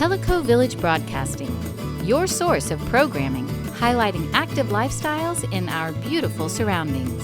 Tellico Village Broadcasting, your source of programming highlighting active lifestyles in our beautiful surroundings.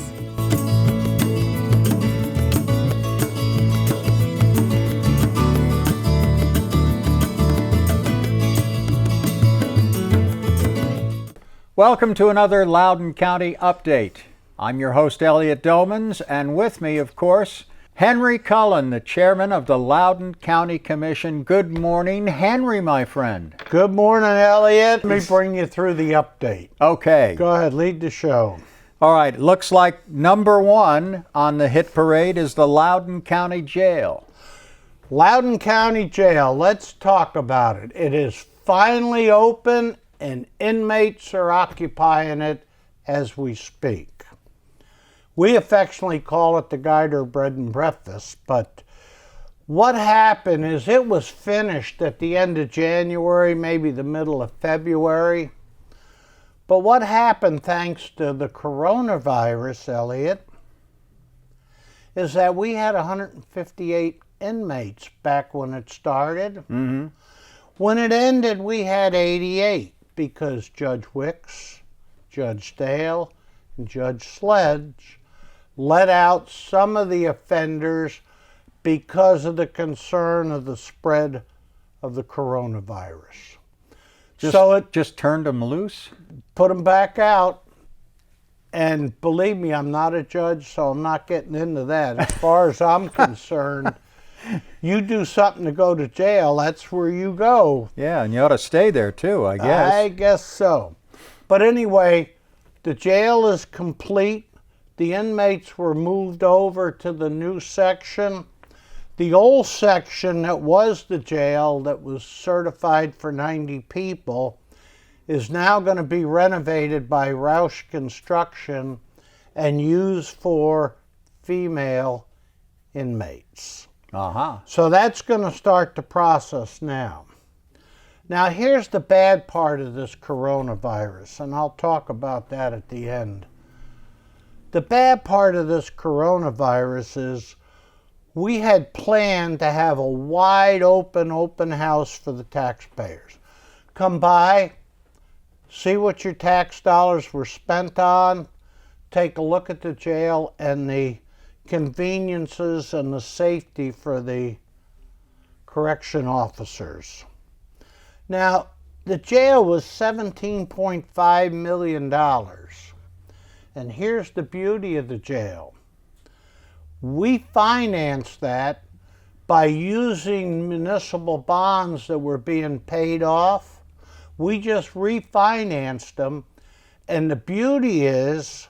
Welcome to another Loudon County Update. I'm your host, Elliot Domans, and with me, of course, Henry Cullen, the chairman of the Loudon County Commission. Good morning, Henry, my friend. Good morning, Elliot. Let me bring you through the update. Okay. Go ahead, lead the show. All right, looks like number one on the hit parade is the Loudon County Jail. Loudon County Jail, let's talk about it. It is finally open and inmates are occupying it as we speak. We affectionately call it the Guider Bread and Breakfast, but what happened is it was finished at the end of January, maybe the middle of February. But what happened thanks to the coronavirus, Elliot, is that we had 158 inmates back when it started. Mm-hmm. When it ended, we had 88 because Judge Wicks, Judge Dale, and Judge Sledge let out some of the offenders because of the concern of the spread of the coronavirus. So it just turned them loose? Put them back out. And believe me, I'm not a judge, so I'm not getting into that. As far as I'm concerned, you do something to go to jail, that's where you go. Yeah, and you ought to stay there too, I guess. I guess so. But anyway, the jail is complete. The inmates were moved over to the new section. The old section that was the jail that was certified for 90 people is now going to be renovated by Roush Construction and used for female inmates. Uh-huh. So that's going to start the process now. Now here's the bad part of this coronavirus, and I'll talk about that at the end. The bad part of this coronavirus is we had planned to have a wide open house for the taxpayers. Come by, see what your tax dollars were spent on, take a look at the jail and the conveniences and the safety for the correction officers. Now, the jail was $17.5 million. And here's the beauty of the jail. We financed that by using municipal bonds that were being paid off. We just refinanced them. And the beauty is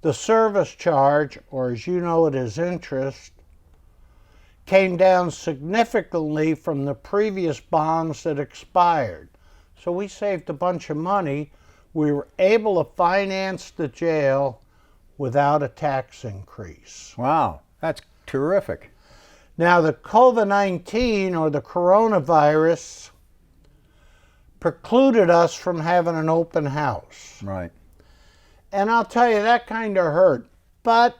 the service charge, or as you know it as interest, came down significantly from the previous bonds that expired. So we saved a bunch of money. We were able to finance the jail without a tax increase. Wow, that's terrific. Now the COVID-19 or the coronavirus precluded us from having an open house. Right. And I'll tell you, that kind of hurt. But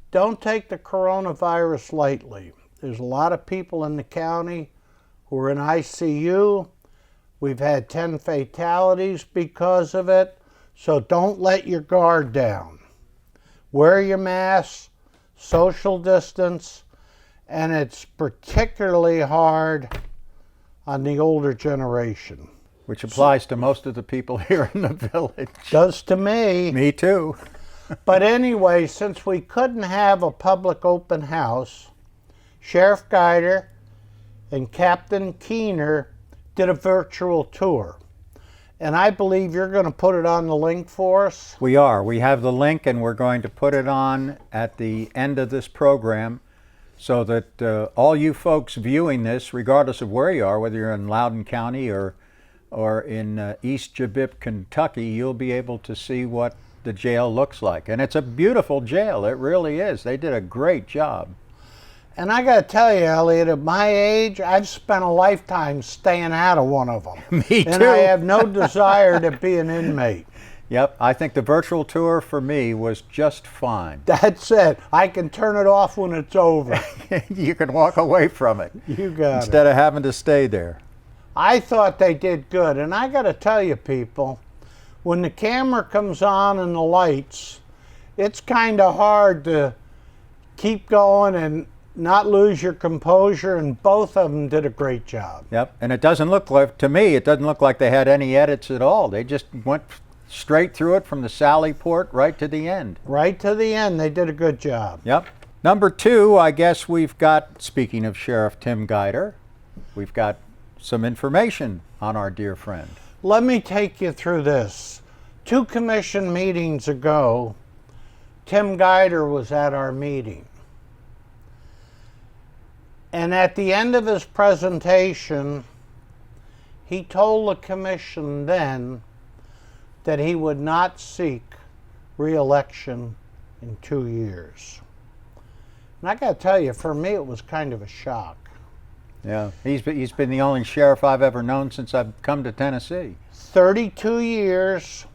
don't take the coronavirus lightly. There's a lot of people in the county who are in ICU. We've had 10 fatalities because of it. So don't let your guard down. Wear your mask, social distance, and it's particularly hard on the older generation. Which applies to most of the people here in the village. Does to me. Me too. But anyway, since we couldn't have a public open house, Sheriff Guider and Captain Keener did a virtual tour. And I believe you're going to put it on the link for us. We are. We have the link and we're going to put it on at the end of this program so that all you folks viewing this, regardless of where you are, whether you're in Loudon County or in East Jabip, Kentucky, you'll be able to see what the jail looks like. And it's a beautiful jail. It really is. They did a great job. And I got to tell you, Elliot, at my age, I've spent a lifetime staying out of one of them. Me too. And I have no desire to be an inmate. Yep, I think the virtual tour for me was just fine. That's it. I can turn it off when it's over. You can walk away from it You got it. instead of having to stay there. I thought they did good. And I got to tell you, people, when the camera comes on and the lights, it's kind of hard to keep going and not lose your composure, and both of them did a great job. Yep, and it doesn't look like, to me, it doesn't look like they had any edits at all. They just went straight through it from the Sally port right to the end. Right to the end, they did a good job. Yep. Number 2, I guess we've got, speaking of Sheriff Tim Guider, we've got some information on our dear friend. Let me take you through this. 2 commission meetings ago, Tim Guider was at our meeting. And at the end of his presentation, he told the commission then that he would not seek re-election in 2 years. And I got to tell you, for me, it was kind of a shock. Yeah, he's been the only sheriff I've ever known since I've come to Tennessee. 32 years,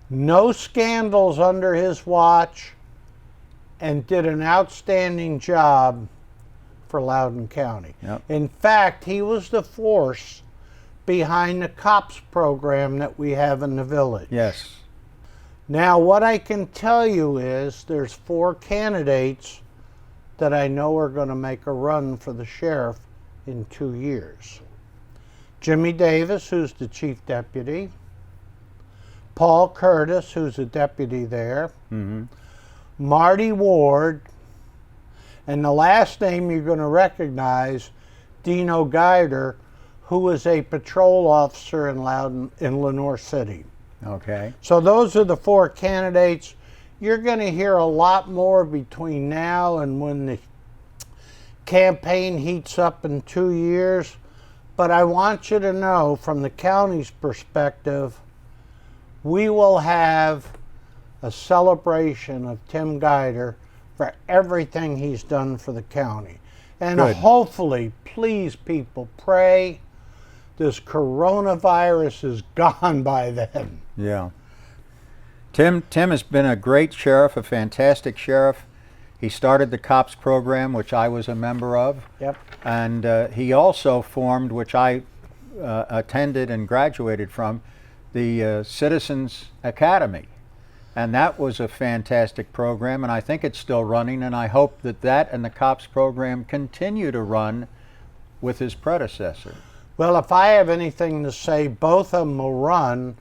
no scandals under his watch, and did an outstanding job for Loudon County. Yep. In fact, he was the force behind the COPS program that we have in the village. Yes. Now, what I can tell you is there's 4 candidates that I know are going to make a run for the sheriff in 2 years. Jimmy Davis, who's the chief deputy. Paul Curtis, who's a deputy there. Mm-hmm. Marty Ward. And the last name you're going to recognize, Dino Guider, who was a patrol officer in Lenore City. Okay. So those are the 4 candidates. You're going to hear a lot more between now and when the campaign heats up in 2 years. But I want you to know, from the county's perspective, we will have a celebration of Tim Guider for everything he's done for the county. And Good. Hopefully, please people, pray this coronavirus is gone by then. Yeah. Tim has been a great sheriff, a fantastic sheriff. He started the COPS program, which I was a member of. Yep. And he also formed, which I attended and graduated from, the Citizens Academy. And that was a fantastic program, and I think it's still running, and I hope that that and the COPS program continue to run with his predecessor. Well, if I have anything to say, both of them will run,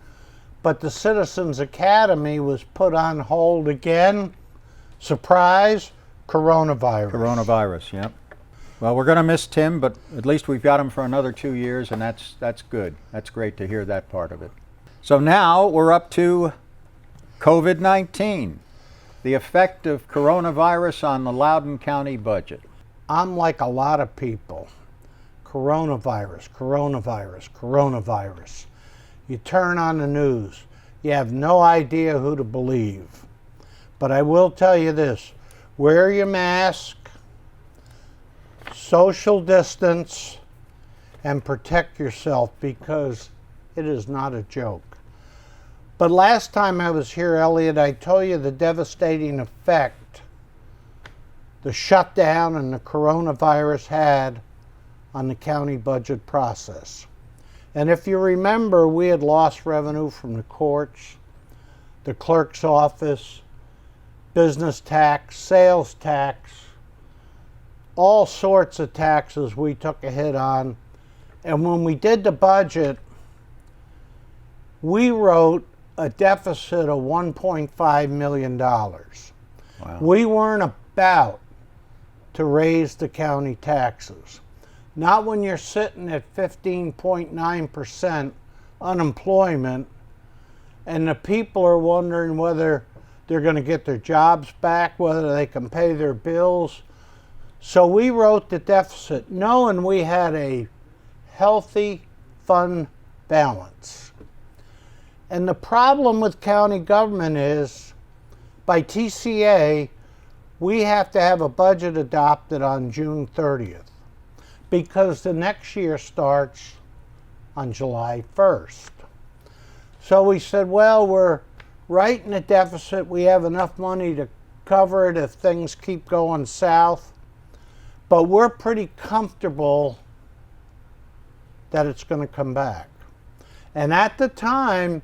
but the Citizens Academy was put on hold again. Surprise, coronavirus. Coronavirus, yep. Well, we're going to miss Tim, but at least we've got him for another 2 years, and that's good. That's great to hear that part of it. So now we're up to COVID-19, the effect of coronavirus on the Loudon County budget. I'm like a lot of people. Coronavirus, coronavirus, coronavirus. You turn on the news, you have no idea who to believe. But I will tell you this, wear your mask, social distance, and protect yourself, because it is not a joke. But last time I was here, Elliot, I told you the devastating effect the shutdown and the coronavirus had on the county budget process. And if you remember, we had lost revenue from the courts, the clerk's office, business tax, sales tax, all sorts of taxes we took a hit on. And when we did the budget, we wrote a deficit of $1.5 million. Wow. We weren't about to raise the county taxes. Not when you're sitting at 15.9% unemployment and the people are wondering whether they're going to get their jobs back, whether they can pay their bills. So we wrote the deficit knowing we had a healthy fund balance. And the problem with county government is, by TCA, we have to have a budget adopted on June 30th, because the next year starts on July 1st. So we said, well, we're right in the deficit. We have enough money to cover it if things keep going south. But we're pretty comfortable that it's going to come back. And at the time,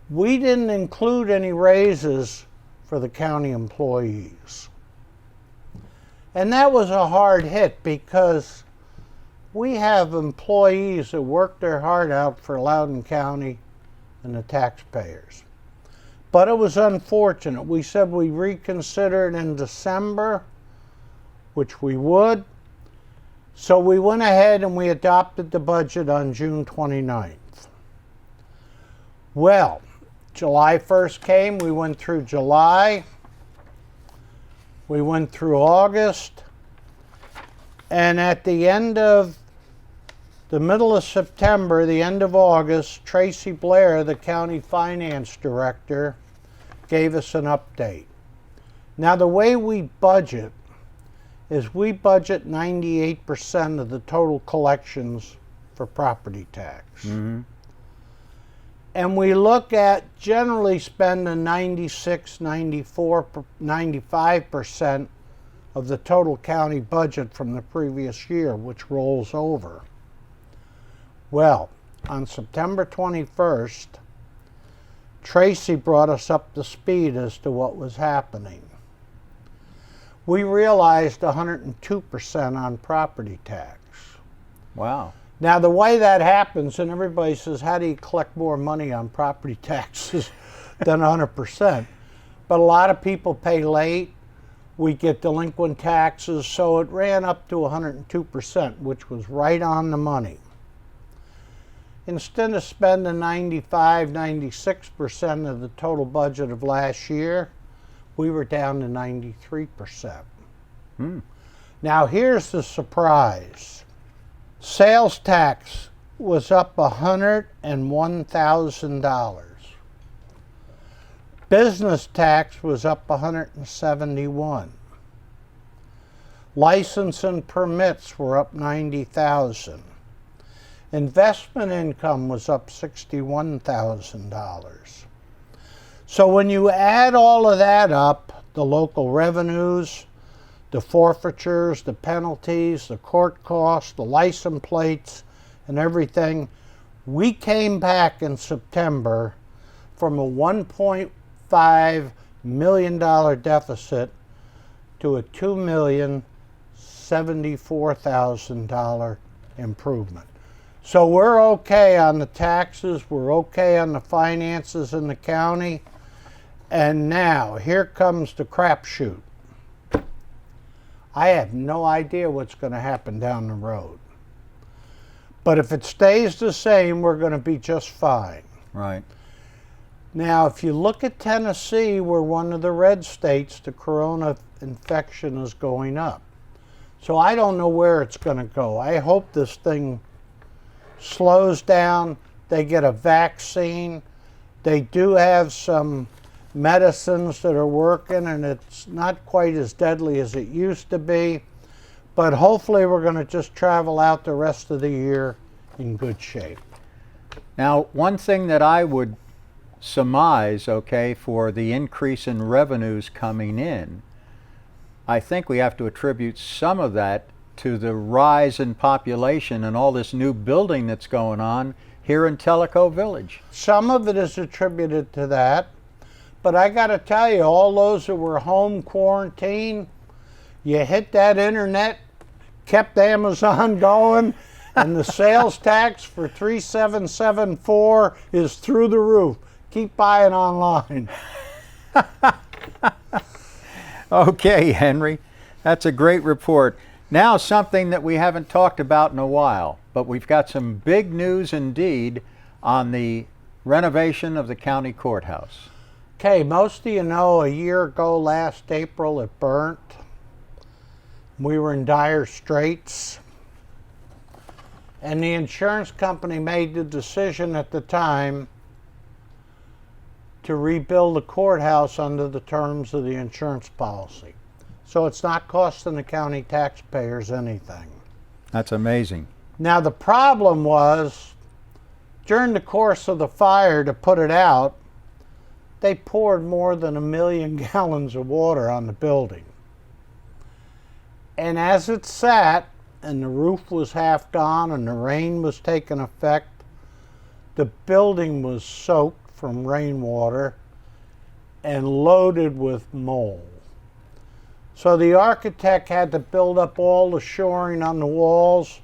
we didn't include any raises for the county employees. And that was a hard hit because we have employees that work their heart out for Loudon County and the taxpayers. But it was unfortunate. We said we reconsidered in December, which we would. So we went ahead and we adopted the budget on June 29th. Well, July 1st came, we went through July, we went through August, and at the end of the middle of September, the end of August, Tracy Blair, the county finance director, gave us an update. Now, the way we budget is we budget 98% of the total collections for property tax. Mm-hmm. And we look at generally spending 96, 94, 95% of the total county budget from the previous year, which rolls over. Well, on September 21st, Tracy brought us up to speed as to what was happening. We realized 102% on property tax. Wow. Now, the way that happens, and everybody says, how do you collect more money on property taxes than 100%? But a lot of people pay late. We get delinquent taxes, so it ran up to 102%, which was right on the money. Instead of spending 95, 96% of the total budget of last year, we were down to 93%. Now, here's the surprise. Sales tax was up $101,000. Business tax was up $171,000. License and permits were up $90,000. Investment income was up $61,000. So when you add all of that up, the local revenues, the forfeitures, the penalties, the court costs, the license plates, and everything, we came back in September from a $1.5 million deficit to a $2,074,000 improvement. So we're okay on the taxes, we're okay on the finances in the county, and now here comes the crapshoot. I have no idea what's going to happen down the road. But if it stays the same, we're going to be just fine. Right. Now, if you look at Tennessee, we're one of the red states, the corona infection is going up. So I don't know where it's going to go. I hope this thing slows down, they get a vaccine. They do have some medicines that are working, and it's not quite as deadly as it used to be. But hopefully we're going to just travel out the rest of the year in good shape. Now, one thing that I would surmise, okay, for the increase in revenues coming in, I think we have to attribute some of that to the rise in population and all this new building that's going on here in Tellico Village. Some of it is attributed to that, but I got to tell you, all those that were home quarantined, you hit that internet, kept Amazon going, and the sales tax for 3774 is through the roof. Keep buying online. Okay, Henry, that's a great report. Now something that we haven't talked about in a while, but we've got some big news indeed on the renovation of the county courthouse. Okay, most of you know a year ago last April it burnt. We were in dire straits. And the insurance company made the decision at the time to rebuild the courthouse under the terms of the insurance policy. So it's not costing the county taxpayers anything. That's amazing. Now the problem was, during the course of the fire to put it out, they poured more than 1 million gallons of water on the building. And as it sat, and the roof was half gone and the rain was taking effect, the building was soaked from rainwater and loaded with mold. So the architect had to build up all the shoring on the walls,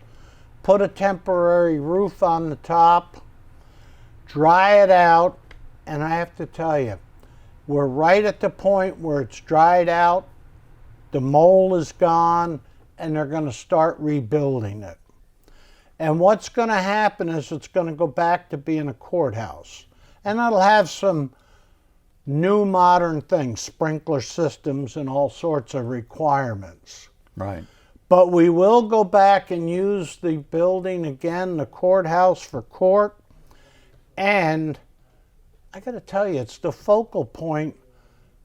put a temporary roof on the top, dry it out, and I have to tell you, we're right at the point where it's dried out, the mold is gone, and they're going to start rebuilding it. And what's going to happen is it's going to go back to being a courthouse. And it'll have some new modern things, sprinkler systems and all sorts of requirements. Right. But we will go back and use the building again, the courthouse, for court. And I got to tell you, it's the focal point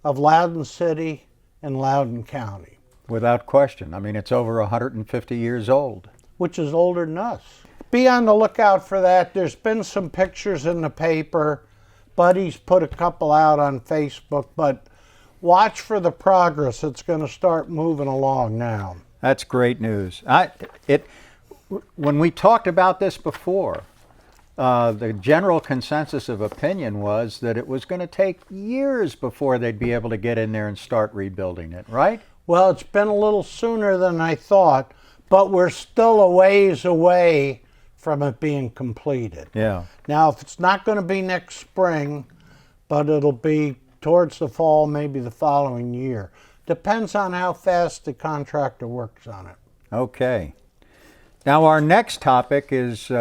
of Loudon City and Loudon County. Without question. I mean, it's over 150 years old. Which is older than us. Be on the lookout for that. There's been some pictures in the paper. Buddy's put a couple out on Facebook, but watch for the progress. It's going to start moving along now. That's great news. When we talked about this before, the general consensus of opinion was that it was going to take years before they'd be able to get in there and start rebuilding it, right? Well, it's been a little sooner than I thought, but we're still a ways away from it being completed. Yeah. Now, if it's not going to be next spring, but it'll be towards the fall, maybe the following year. Depends on how fast the contractor works on it. Okay. Now, our next topic is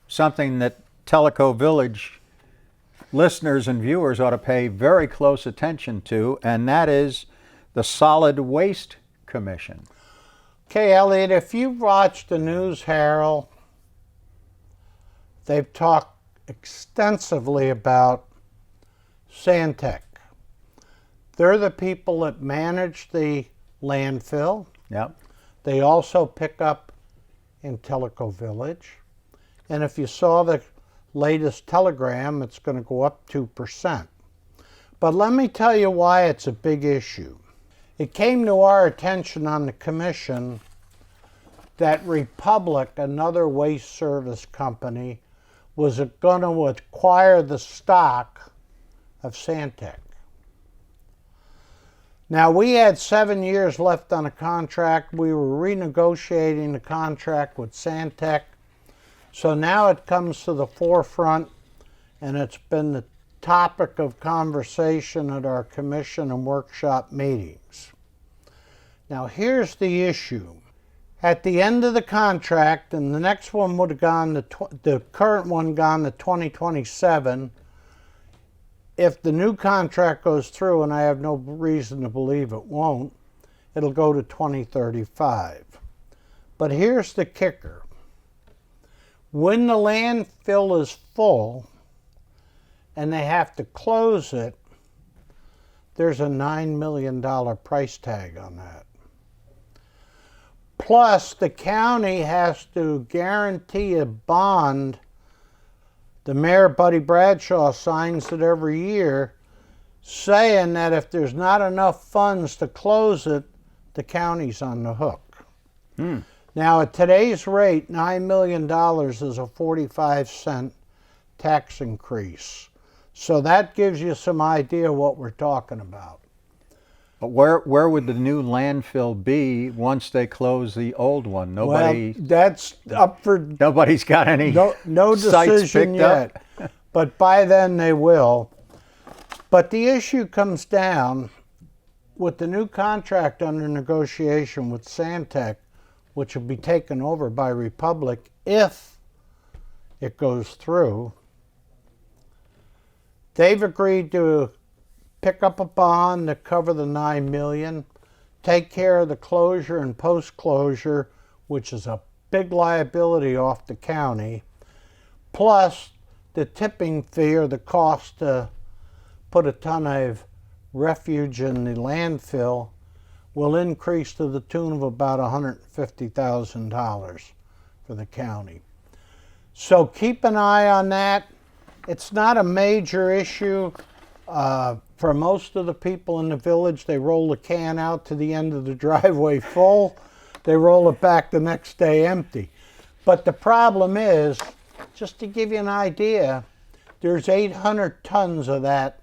something that Tellico Village listeners and viewers ought to pay very close attention to, and that is the Solid Waste Commission. Okay, Elliot, if you've watched the news, Harold, they've talked extensively about Santec. They're the people that manage the landfill. Yep. They also pick up in Tellico Village. And if you saw the latest telegram, it's going to go up 2%. But let me tell you why it's a big issue. It came to our attention on the commission that Republic, another waste service company, was going to acquire the stock of Santec. Now, we had 7 years left on a contract. We were renegotiating the contract with Santec. So now it comes to the forefront, and it's been the topic of conversation at our commission and workshop meetings. Now, here's the issue. At the end of the contract, and the next one would have gone the current one gone to 2027, if the new contract goes through, and I have no reason to believe it won't, it'll go to 2035. But here's the kicker. When the landfill is full and they have to close it, there's a $9 million price tag on that. Plus, the county has to guarantee a bond. The mayor, Buddy Bradshaw, signs it every year, saying that if there's not enough funds to close it, the county's on the hook. Now, at today's rate, $9 million is a 45-cent tax increase. So that gives you some idea what we're talking about. But where would the new landfill be once they close the old one? Nobody. Well, that's up for. Nobody's got any. No decision yet. But by then they will. But the issue comes down with the new contract under negotiation with Santec, which will be taken over by Republic if it goes through. They've agreed to pick up a bond to cover the $9 million, take care of the closure and post-closure, which is a big liability off the county, plus the tipping fee or the cost to put a ton of refuge in the landfill will increase to the tune of about $150,000 for the county. So keep an eye on that. It's not a major issue, For most of the people in the village, they roll the can out to the end of the driveway full. They roll it back the next day empty. But the problem is, just to give you an idea, there's 800 tons of that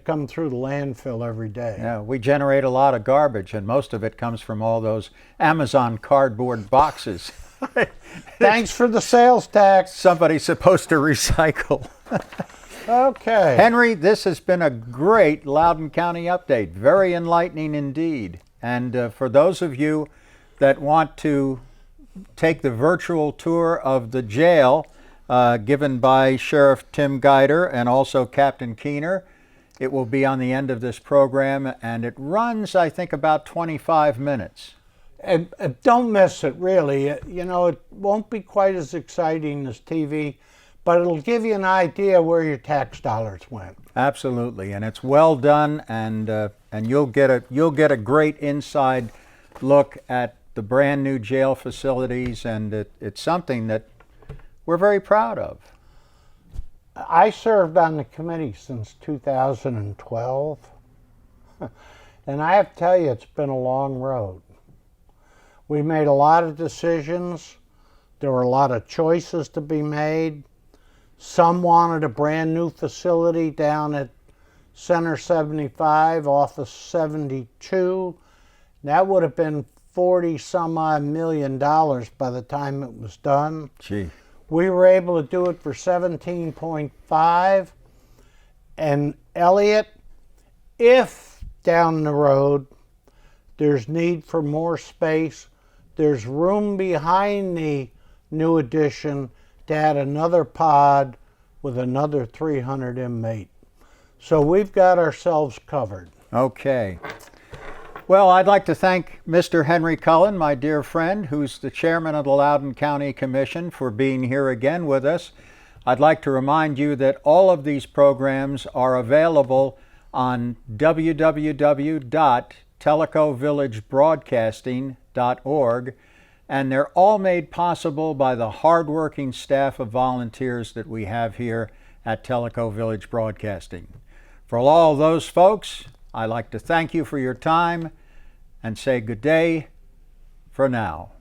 come through the landfill every day. Yeah, we generate a lot of garbage, and most of it comes from all those Amazon cardboard boxes. Thanks for the sales tax. Somebody's supposed to recycle. Okay. Henry, this has been a great Loudon County update. Very enlightening indeed. And for those of you that want to take the virtual tour of the jail given by Sheriff Tim Guider and also Captain Keener, it will be on the end of this program, and it runs, I think, about 25 minutes. And don't miss it, really. You know, it won't be quite as exciting as TV, but it'll give you an idea where your tax dollars went. Absolutely, and it's well done, and you'll get a great inside look at the brand new jail facilities, and it's something that we're very proud of. I served on the committee since 2012, and I have to tell you, it's been a long road. We made a lot of decisions. There were a lot of choices to be made. Some wanted a brand new facility down at Center 75, Office 72. That would have been $40-some-odd million by the time it was done. Gee. We were able to do it for 17.5. And Elliot, if down the road there's need for more space, there's room behind the new addition to add another pod with another 300 inmate. So we've got ourselves covered. Okay. Well, I'd like to thank Mr. Henry Cullen, my dear friend, who's the chairman of the Loudon County Commission, for being here again with us. I'd like to remind you that all of these programs are available on www.tellicovillagebroadcasting.org, and they're all made possible by the hardworking staff of volunteers that we have here at Tellico Village Broadcasting. For all those folks, I'd like to thank you for your time and say good day for now.